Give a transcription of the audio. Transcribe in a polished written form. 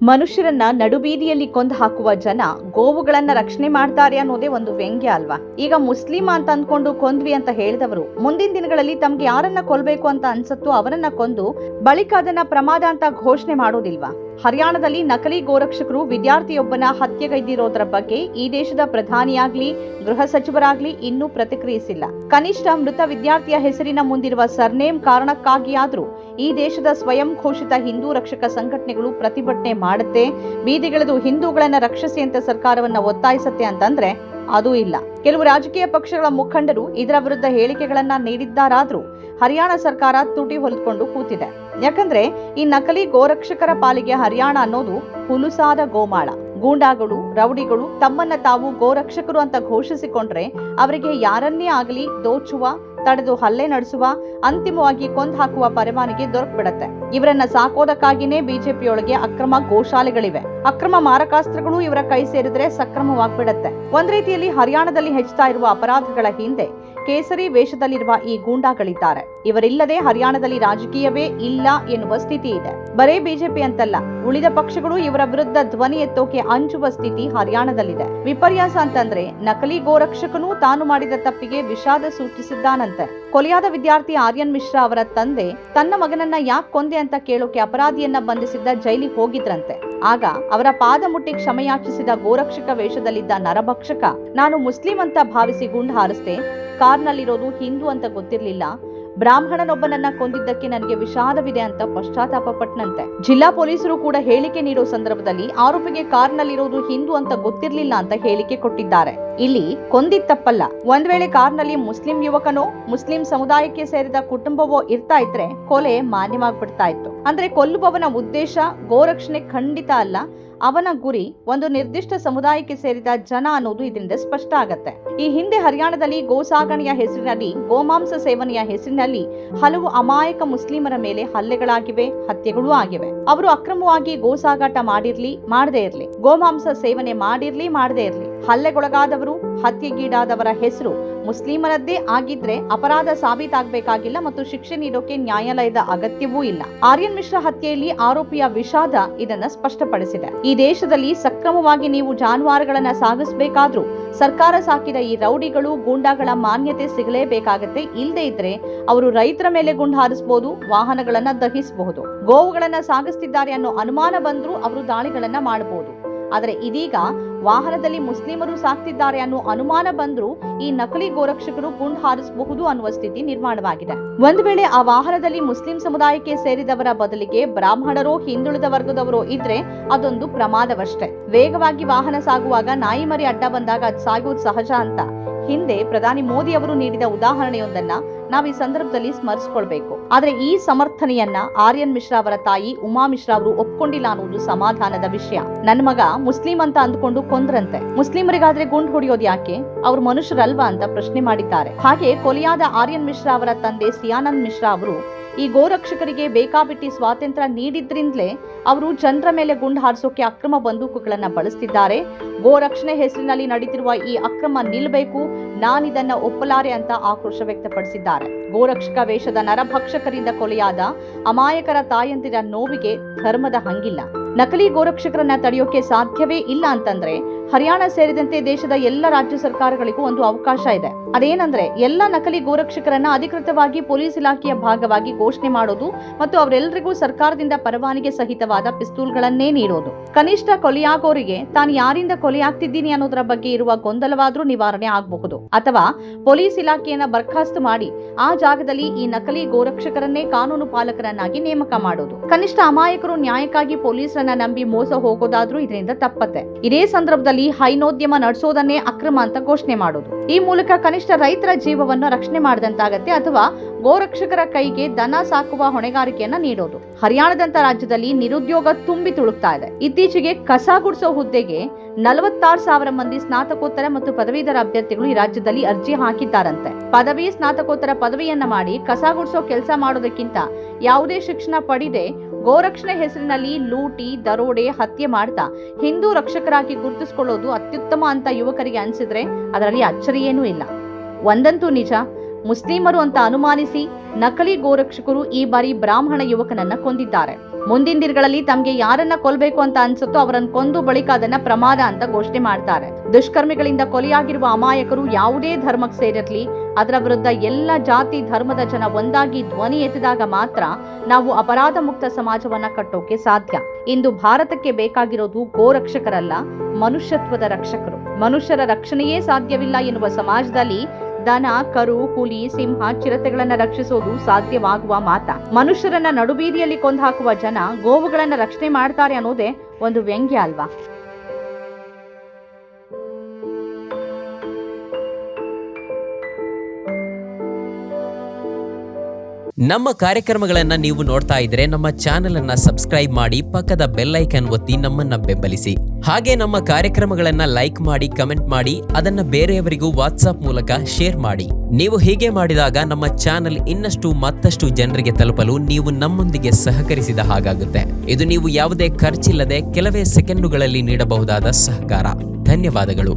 ಮನುಷ್ಯರನ್ನ ನಡುಬೀದಿಯಲ್ಲಿ ಕೊಂದು ಹಾಕುವ ಜನ ಗೋವುಗಳನ್ನ ರಕ್ಷಣೆ ಮಾಡ್ತಾರೆ ಅನ್ನೋದೇ ಒಂದು ವ್ಯಂಗ್ಯ ಅಲ್ವಾ. ಈಗ ಮುಸ್ಲಿಂ ಅಂತ ಅಂದ್ಕೊಂಡು ಕೊಂದ್ವಿ ಅಂತ ಹೇಳಿದವರು ಮುಂದಿನ ದಿನಗಳಲ್ಲಿ ತಮ್ಗೆ ಯಾರನ್ನ ಕೊಲ್ಬೇಕು ಅಂತ ಅನ್ಸತ್ತೋ ಅವರನ್ನ ಕೊಂದು ಬಳಿಕ ಅದನ್ನ ಪ್ರಮಾದ ಅಂತ ಘೋಷಣೆ ಮಾಡೋದಿಲ್ವಾ? ಹರಿಯಾಣದಲ್ಲಿ ನಕಲಿ ಗೋರಕ್ಷಕರು ವಿದ್ಯಾರ್ಥಿಯೊಬ್ಬನ ಹತ್ಯೆಗೈದಿರೋದ್ರ ಬಗ್ಗೆ ಈ ದೇಶದ ಪ್ರಧಾನಿಯಾಗ್ಲಿ ಗೃಹ ಸಚಿವರಾಗ್ಲಿ ಇನ್ನೂ ಪ್ರತಿಕ್ರಿಯಿಸಿಲ್ಲ. ಕನಿಷ್ಠ ಮೃತ ವಿದ್ಯಾರ್ಥಿಯ ಹೆಸರಿನ ಮುಂದಿರುವ ಸರ್ನೇಮ್ ಕಾರಣಕ್ಕಾಗಿಯಾದ್ರೂ ಈ ದೇಶದ ಸ್ವಯಂ ಘೋಷಿತ ಹಿಂದೂ ರಕ್ಷಕ ಸಂಘಟನೆಗಳು ಪ್ರತಿಭಟನೆ ಮಾಡುತ್ತೆ, ಬೀದಿಗಿಳಿದು ಹಿಂದೂಗಳನ್ನ ರಕ್ಷಿಸಿ ಅಂತ ಸರ್ಕಾರವನ್ನ ಒತ್ತಾಯಿಸುತ್ತೆ ಅಂತಂದ್ರೆ ಅದೂ ಇಲ್ಲ. ಕೆಲವು ರಾಜಕೀಯ ಪಕ್ಷಗಳ ಮುಖಂಡರು ಇದರ ವಿರುದ್ಧ ಹೇಳಿಕೆಗಳನ್ನ ನೀಡಿದ್ದಾರಾದ್ರೂ ಹರಿಯಾಣ ಸರ್ಕಾರ ತುಟಿ ಹೊಲಿದುಕೊಂಡು ಕೂತಿದೆ. ಯಾಕಂದ್ರೆ ಈ ನಕಲಿ ಗೋರಕ್ಷಕರ ಪಾಲಿಗೆ ಹರಿಯಾಣ ಅನ್ನೋದು ಹುಲುಸಾದ ಗೋಮಾಳ. ಗೂಂಡಾಗಳು, ರೌಡಿಗಳು ತಮ್ಮನ್ನ ತಾವು ಗೋರಕ್ಷಕರು ಅಂತ ಘೋಷಿಸಿಕೊಂಡ್ರೆ ಅವರಿಗೆ ಯಾರನ್ನೇ ಆಗಲಿ ದೋಚುವ, ತಡೆದು ಹಲ್ಲೆ ನಡೆಸುವ, ಅಂತಿಮವಾಗಿ ಕೊಂದು ಹಾಕುವ ಪರವಾನಗಿ ದೊರಕ್ಬಿಡತ್ತೆ. ಇವರನ್ನ ಸಾಕೋದಕ್ಕಾಗಿನೇ ಬಿಜೆಪಿಯೊಳಗೆ ಅಕ್ರಮ ಗೋಶಾಲೆಗಳಿವೆ. ಅಕ್ರಮ ಮಾರಕಾಸ್ತ್ರಗಳು ಇವರ ಕೈ ಸೇರಿದ್ರೆ ಸಕ್ರಮವಾಗ್ಬಿಡತ್ತೆ. ಒಂದ್ ರೀತಿಯಲ್ಲಿ ಹರಿಯಾಣದಲ್ಲಿ ಹೆಚ್ಚುತ್ತಾ ಇರುವ ಅಪರಾಧಗಳ ಹಿಂದೆ ಕೇಸರಿ ವೇಷದಲ್ಲಿರುವ ಈ ಗೂಂಡಾಗಳಿದ್ದಾರೆ. ಇವರಿಲ್ಲದೆ ಹರಿಯಾಣದಲ್ಲಿ ರಾಜಕೀಯವೇ ಇಲ್ಲ ಎನ್ನುವ ಸ್ಥಿತಿ ಇದೆ. ಬರೇ ಬಿಜೆಪಿ ಅಂತಲ್ಲ, ಉಳಿದ ಪಕ್ಷಗಳು ಇವರ ವಿರುದ್ಧ ಧ್ವನಿ ಎತ್ತೋಕೆ ಅಂಜುವ ಸ್ಥಿತಿ ಹರಿಯಾಣದಲ್ಲಿದೆ. ವಿಪರ್ಯಾಸ ಅಂತಂದ್ರೆ ನಕಲಿ ಗೋರಕ್ಷಕನು ತಾನು ಮಾಡಿದ ತಪ್ಪಿಗೆ ವಿಷಾದ ಸೂಚಿಸಿದ್ದಾನಂತೆ. ಕೊಲೆಯಾದ ವಿದ್ಯಾರ್ಥಿ ಆರ್ಯನ್ ಮಿಶ್ರಾ ಅವರ ತಂದೆ ತನ್ನ ಮಗನನ್ನ ಯಾಕೆ ಕೊಂದೆ ಅಂತ ಕೇಳೋಕೆ ಅಪರಾಧಿಯನ್ನ ಬಂಧಿಸಿದ್ದ ಜೈಲಿಗೆ ಹೋಗಿದ್ರಂತೆ. ಆಗ ಅವರ ಪಾದ ಮುಟ್ಟಿ ಕ್ಷಮೆಯಾಚಿಸಿದ ಗೋರಕ್ಷಕ ವೇಷದಲ್ಲಿದ್ದ ನರಭಕ್ಷಕ, ನಾನು ಮುಸ್ಲಿಂ ಅಂತ ಭಾವಿಸಿ ಗುಂಡು ಹಾರಿಸ್ದೆ, ಕಾರ್ನಲ್ಲಿರೋದು ಹಿಂದೂ ಅಂತ ಗೊತ್ತಿರ್ಲಿಲ್ಲ, ಬ್ರಾಹ್ಮಣನೊಬ್ಬನನ್ನ ಕೊಂದಿದ್ದಕ್ಕೆ ನನಗೆ ವಿಷಾದವಿದೆ ಅಂತ ಪಶ್ಚಾತ್ತಾಪ ಪಟ್ಟನಂತೆ. ಜಿಲ್ಲಾ ಪೊಲೀಸರು ಕೂಡ ಹೇಳಿಕೆ ನೀಡೋ ಸಂದರ್ಭದಲ್ಲಿ ಆರೋಪಿಗೆ ಕಾರ್ನಲ್ಲಿರೋದು ಹಿಂದೂ ಅಂತ ಗೊತ್ತಿರ್ಲಿಲ್ಲ ಅಂತ ಹೇಳಿಕೆ ಕೊಟ್ಟಿದ್ದಾರೆ. ಇಲ್ಲಿ ಕೊಂದಿದ್ ತಪ್ಪಲ್ಲ. ಒಂದ್ ವೇಳೆ ಕಾರ್ನಲ್ಲಿ ಮುಸ್ಲಿಂ ಯುವಕನೋ ಮುಸ್ಲಿಂ ಸಮುದಾಯಕ್ಕೆ ಸೇರಿದ ಕುಟುಂಬವೋ ಇರ್ತಾ ಇದ್ರೆ ಕೊಲೆ ಮಾನ್ಯವಾಗ್ಬಿಡ್ತಾ ಇತ್ತು. ಅಂದ್ರೆ ಕೊಲ್ಲುವವನ ಉದ್ದೇಶ ಗೋರಕ್ಷಣೆ ಖಂಡಿತ ಅಲ್ಲ, ಅವನ ಗುರಿ ಒಂದು ನಿರ್ದಿಷ್ಟ ಸಮುದಾಯಕ್ಕೆ ಸೇರಿದ ಜನ ಅನ್ನೋದು ಇದರಿಂದ ಸ್ಪಷ್ಟ ಆಗತ್ತೆ. ಈ ಹಿಂದೆ ಹರಿಯಾಣದಲ್ಲಿ ಗೋಸಾಗಣೆಯ ಹೆಸರಿನಲ್ಲಿ, ಗೋಮಾಂಸ ಸೇವನೆಯ ಹೆಸರಿನಲ್ಲಿ ಹಲವು ಅಮಾಯಕ ಮುಸ್ಲಿಮರ ಮೇಲೆ ಹಲ್ಲೆಗಳಾಗಿವೆ, ಹತ್ಯೆಗಳೂ ಆಗಿವೆ. ಅವರು ಅಕ್ರಮವಾಗಿ ಗೋಸಾಗಾಟ ಮಾಡಿರ್ಲಿ ಮಾಡದೇ ಇರ್ಲಿ, ಗೋಮಾಂಸ ಸೇವನೆ ಮಾಡಿರ್ಲಿ ಮಾಡದೇ ಇರ್ಲಿ, ಹಲ್ಲೆಗೊಳಗಾದವರು, ಹತ್ಯೆಗೀಡಾದವರ ಹೆಸರು ಮುಸ್ಲಿಮರದ್ದೇ ಆಗಿದ್ರೆ ಅಪರಾಧ ಸಾಬೀತಾಗಬೇಕಾಗಿಲ್ಲ ಮತ್ತು ಶಿಕ್ಷೆ ನೀಡೋಕೆ ನ್ಯಾಯಾಲಯದ ಅಗತ್ಯವೂ ಇಲ್ಲ. ಆರ್ಯನ್ ಮಿಶ್ರಾ ಹತ್ಯೆಯಲ್ಲಿ ಆರೋಪಿಯ ವಿಷಾದ ಇದನ್ನ ಸ್ಪಷ್ಟಪಡಿಸಿದೆ. ಈ ದೇಶದಲ್ಲಿ ಸಕ್ರಮವಾಗಿ ನೀವು ಜಾನುವಾರುಗಳನ್ನ ಸಾಗಿಸಬೇಕಾದ್ರೂ ಸರ್ಕಾರ ಸಾಕಿದ ಈ ರೌಡಿಗಳು, ಗೂಂಡಾಗಳ ಮಾನ್ಯತೆ ಸಿಗಲೇಬೇಕಾಗತ್ತೆ. ಇಲ್ಲದೆ ಇದ್ರೆ ಅವರು ರೈತರ ಮೇಲೆ ಗುಂಡು ಹಾರಿಸಬಹುದು, ವಾಹನಗಳನ್ನ ದಹಿಸಬಹುದು. ಗೋವುಗಳನ್ನ ಸಾಗಿಸ್ತಿದ್ದಾರೆ ಅನ್ನೋ ಅನುಮಾನ ಬಂದ್ರೂ ಅವರು ದಾಳಿಗಳನ್ನ ಮಾಡಬಹುದು. ಆದರೆ ಇದೀಗ ವಾಹನದಲ್ಲಿ ಮುಸ್ಲಿಮರು ಸಾಕ್ತಿದ್ದಾರೆ ಅನ್ನೋ ಅನುಮಾನ ಬಂದ್ರೂ ಈ ನಕಲಿ ಗೋರಕ್ಷಕರು ಗುಂಡು ಹಾರಿಸಬಹುದು ಅನ್ನುವ ಸ್ಥಿತಿ ನಿರ್ಮಾಣವಾಗಿದೆ. ಒಂದು ವೇಳೆ ಆ ವಾಹನದಲ್ಲಿ ಮುಸ್ಲಿಂ ಸಮುದಾಯಕ್ಕೆ ಸೇರಿದವರ ಬದಲಿಗೆ ಬ್ರಾಹ್ಮಣರೋ ಹಿಂದುಳಿದ ವರ್ಗದವರೋ ಇದ್ರೆ ಅದೊಂದು ಪ್ರಮಾದವಷ್ಟೇ. ವೇಗವಾಗಿ ವಾಹನ ಸಾಗುವಾಗ ನಾಯಿ ಮರಿ ಅಡ್ಡ ಬಂದಾಗ ಅದು ಸಾಗುವುದು ಸಹಜ ಅಂತ ಹಿಂದೆ ಪ್ರಧಾನಿ ಮೋದಿ ಅವರು ನೀಡಿದ ಉದಾಹರಣೆಯೊಂದನ್ನ ನಾವು ಈ ಸಂದರ್ಭದಲ್ಲಿ ಸ್ಮರಿಸಿಕೊಳ್ಬೇಕು. ಆದ್ರೆ ಈ ಸಮರ್ಥನೆಯನ್ನ ಆರ್ಯನ್ ಮಿಶ್ರಾ ಅವರ ತಾಯಿ ಉಮಾ ಮಿಶ್ರಾ ಅವರು ಒಪ್ಕೊಂಡಿಲ್ಲ ಅನ್ನೋದು ಸಮಾಧಾನದ ವಿಷಯ. ನನ್ನ ಮಗ ಮುಸ್ಲಿಂ ಅಂತ ಅಂದ್ಕೊಂಡು ಕೊಂದ್ರಂತೆ, ಮುಸ್ಲಿಮರಿಗಾದ್ರೆ ಗುಂಡು ಹೊಡೆಯೋದು ಯಾಕೆ, ಅವ್ರು ಮನುಷ್ಯರಲ್ವಾ ಅಂತ ಪ್ರಶ್ನೆ ಮಾಡಿದ್ದಾರೆ. ಹಾಗೆ ಕೊಲೆಯಾದ ಆರ್ಯನ್ ಮಿಶ್ರಾ ಅವರ ತಂದೆ ಸಿಯಾನಂದ್ ಮಿಶ್ರಾ ಅವರು ಈ ಗೋರಕ್ಷಕರಿಗೆ ಬೇಕಾಬಿಟ್ಟಿ ಸ್ವಾತಂತ್ರ್ಯ ನೀಡಿದ್ರಿಂದಲೇ ಅವರು ಜನರ ಮೇಲೆ ಗುಂಡು ಹಾರಿಸೋಕೆ ಅಕ್ರಮ ಬಂದೂಕುಗಳನ್ನ ಬಳಸ್ತಿದ್ದಾರೆ. ಗೋರಕ್ಷಣೆ ಹೆಸರಿನಲ್ಲಿ ನಡೀತಿರುವ ಈ ಅಕ್ರಮ ನಿಲ್ಲಬೇಕು, ನಾನಿದನ್ನ ಒಪ್ಪಲಾರೆ ಅಂತ ಆಕ್ರೋಶ ವ್ಯಕ್ತಪಡಿಸಿದ್ದಾರೆ. ಗೋರಕ್ಷಕ ವೇಷದ ನರಭಕ್ಷಕರಿಂದ ಕೊಲೆಯಾದ ಅಮಾಯಕರ ತಾಯಂದಿರ ನೋವಿಗೆ ಧರ್ಮದ ಹಂಗಿಲ್ಲ. ನಕಲಿ ಗೋರಕ್ಷಕರನ್ನ ತಡೆಯೋಕೆ ಸಾಧ್ಯವೇ ಇಲ್ಲ ಅಂತಂದ್ರೆ ಹರಿಯಾಣ ಸೇರಿದಂತೆ ದೇಶದ ಎಲ್ಲ ರಾಜ್ಯ ಸರ್ಕಾರಗಳಿಗೂ ಒಂದು ಅವಕಾಶ ಇದೆ. ಅದೇನಂದ್ರೆ ಎಲ್ಲ ನಕಲಿ ಗೋರಕ್ಷಕರನ್ನ ಅಧಿಕೃತವಾಗಿ ಪೊಲೀಸ್ ಇಲಾಖೆಯ ಭಾಗವಾಗಿ ಘೋಷಣೆ ಮಾಡೋದು ಮತ್ತು ಅವರೆಲ್ಲರಿಗೂ ಸರ್ಕಾರದಿಂದ ಪರವಾನಗಿ ಸಹಿತವಾದ ಪಿಸ್ತೂಲ್ಗಳನ್ನೇ ನೀಡೋದು. ಕನಿಷ್ಠ ಕೊಲೆಯಾಗೋರಿಗೆ ತಾನು ಯಾರಿಂದ ಕೊಲೆಯಾಗ್ತಿದ್ದೀನಿ ಅನ್ನೋದರ ಬಗ್ಗೆ ಇರುವ ಗೊಂದಲವಾದ್ರೂ ನಿವಾರಣೆ ಆಗಬಹುದು. ಅಥವಾ ಪೊಲೀಸ್ ಇಲಾಖೆಯನ್ನ ಬರ್ಖಾಸ್ತು ಮಾಡಿ ಆ ಜಾಗದಲ್ಲಿ ಈ ನಕಲಿ ಗೋರಕ್ಷಕರನ್ನೇ ಕಾನೂನು ಪಾಲಕರನ್ನಾಗಿ ನೇಮಕ ಮಾಡೋದು. ಕನಿಷ್ಠ ಅಮಾಯಕರು ನ್ಯಾಯಕ್ಕಾಗಿ ಪೊಲೀಸರನ್ನ ನಂಬಿ ಮೋಸ ಹೋಗೋದಾದ್ರೂ ಇದರಿಂದ ತಪ್ಪತ್ತೆ. ಇದೇ ಸಂದರ್ಭದಲ್ಲಿ ಹೈನೋದ್ಯಮ ನಡೆಸೋದನ್ನೇ ಅಕ್ರಮ ಅಂತ ಘೋಷಣೆ ಮಾಡೋದು. ಈ ಮೂಲಕ ಕನಿಷ್ಠ ರೈತರ ಜೀವವನ್ನು ರಕ್ಷಣೆ ಮಾಡಿದಂತಾಗತ್ತೆ. ಅಥವಾ ಗೋರಕ್ಷಕರ ಕೈಗೆ ದನ ಸಾಕುವ ಹೊಣೆಗಾರಿಕೆಯನ್ನ ನೀಡೋದು. ಹರಿಯಾಣದಂತ ರಾಜ್ಯದಲ್ಲಿ ನಿರುದ್ಯೋಗ ತುಂಬಿ ತುಳುಕ್ತಾ ಇದೆ. ಇತ್ತೀಚೆಗೆ ಕಸ ಗುಡಿಸೋ ಹುದ್ದೆಗೆ 46,000 ಮಂದಿ ಸ್ನಾತಕೋತ್ತರ ಮತ್ತು ಪದವೀಧರ ಅಭ್ಯರ್ಥಿಗಳು ಈ ರಾಜ್ಯದಲ್ಲಿ ಅರ್ಜಿ ಹಾಕಿದ್ದಾರಂತೆ. ಪದವಿ, ಸ್ನಾತಕೋತ್ತರ ಪದವಿಯನ್ನ ಮಾಡಿ ಕಸ ಗುಡಿಸೋ ಕೆಲಸ ಮಾಡೋದಕ್ಕಿಂತ ಯಾವುದೇ ಶಿಕ್ಷಣ ಪಡೆದೇ ಗೋರಕ್ಷಣೆ ಹೆಸರಿನಲ್ಲಿ ಲೂಟಿ, ದರೋಡೆ, ಹತ್ಯೆ ಮಾಡ್ತಾ ಹಿಂದೂ ರಕ್ಷಕರಾಗಿ ಗುರುತಿಸಿಕೊಳ್ಳೋದು ಅತ್ಯುತ್ತಮ ಅಂತ ಯುವಕರಿಗೆ ಅನ್ಸಿದ್ರೆ ಅದರಲ್ಲಿ ಅಚ್ಚರಿಯೇನೂ ಇಲ್ಲ. ಒಂದಂತೂ ನಿಜ, ಮುಸ್ಲಿಮರು ಅಂತ ಅನುಮಾನಿಸಿ ನಕಲಿ ಗೋರಕ್ಷಕರು ಈ ಬಾರಿ ಬ್ರಾಹ್ಮಣ ಯುವಕನನ್ನ ಕೊಂದಿದ್ದಾರೆ. ಮುಂದಿನ ದಿನಗಳಲ್ಲಿ ತಮಗೆ ಯಾರನ್ನ ಕೊಲ್ಲಬೇಕು ಅಂತ ಅನ್ಸುತ್ತೋ ಅವರನ್ನು ಕೊಂದು ಬಳಿಕ ಅದನ್ನ ಪ್ರಮಾದ ಅಂತ ಘೋಷಣೆ ಮಾಡ್ತಾರೆ. ದುಷ್ಕರ್ಮಿಗಳಿಂದ ಕೊಲೆಯಾಗಿರುವ ಅಮಾಯಕರು ಯಾವುದೇ ಧರ್ಮಕ್ಕೆ ಸೇರಿರಲಿ, ಅದರ ವಿರುದ್ಧ ಎಲ್ಲ ಜಾತಿ ಧರ್ಮದ ಜನ ಒಂದಾಗಿ ಧ್ವನಿ ಎತ್ತಿದಾಗ ಮಾತ್ರ ನಾವು ಅಪರಾಧ ಮುಕ್ತ ಸಮಾಜವನ್ನ ಕಟ್ಟೋಕೆ ಸಾಧ್ಯ. ಇಂದು ಭಾರತಕ್ಕೆ ಬೇಕಾಗಿರೋದು ಗೋರಕ್ಷಕರಲ್ಲ, ಮನುಷ್ಯತ್ವದ ರಕ್ಷಕರು. ಮನುಷ್ಯರ ರಕ್ಷಣೆಯೇ ಸಾಧ್ಯವಿಲ್ಲ ಎನ್ನುವ ಸಮಾಜದಲ್ಲಿ ದನ, ಕರು, ಹುಲಿ, ಸಿಂಹ, ಚಿರತೆಗಳನ್ನ ರಕ್ಷಿಸೋದು ಸಾಧ್ಯವಾಗುವ ಮಾತ. ಮನುಷ್ಯರನ್ನ ನಡುಬೀದಿಯಲ್ಲಿ ಕೊಂದು ಹಾಕುವ ಜನ ಗೋವುಗಳನ್ನ ರಕ್ಷಣೆ ಮಾಡ್ತಾರೆ ಅನ್ನೋದೇ ಒಂದು ವ್ಯಂಗ್ಯ ಅಲ್ವಾ? ನಮ್ಮ ಕಾರ್ಯಕ್ರಮಗಳನ್ನ ನೀವು ನೋಡ್ತಾ ಇದ್ರೆ ನಮ್ಮ ಚಾನೆಲ್ ಅನ್ನ ಸಬ್ಸ್ಕ್ರೈಬ್ ಮಾಡಿ, ಪಕ್ಕದ ಬೆಲ್ ಐಕಾನ್ ಒತ್ತಿ ನಮ್ಮನ್ನ ಬೆಂಬಲಿಸಿ. ಹಾಗೆ ನಮ್ಮ ಕಾರ್ಯಕ್ರಮಗಳನ್ನ ಲೈಕ್ ಮಾಡಿ, ಕಮೆಂಟ್ ಮಾಡಿ, ಅದನ್ನ ಬೇರೆಯವರಿಗೂ ವಾಟ್ಸ್ಆಪ್ ಮೂಲಕ ಶೇರ್ ಮಾಡಿ. ನೀವು ಹೀಗೆ ಮಾಡಿದಾಗ ನಮ್ಮ ಚಾನೆಲ್ ಇನ್ನಷ್ಟು ಮತ್ತಷ್ಟು ಜನರಿಗೆ ತಲುಪಲು ನೀವು ನಮ್ಮೊಂದಿಗೆ ಸಹಕರಿಸಿದ ಹಾಗಾಗುತ್ತೆ. ಇದು ನೀವು ಯಾವುದೇ ಖರ್ಚಿಲ್ಲದೆ ಕೆಲವೇ ಸೆಕೆಂಡುಗಳಲ್ಲಿ ನೀಡಬಹುದಾದ ಸಹಕಾರ. ಧನ್ಯವಾದಗಳು.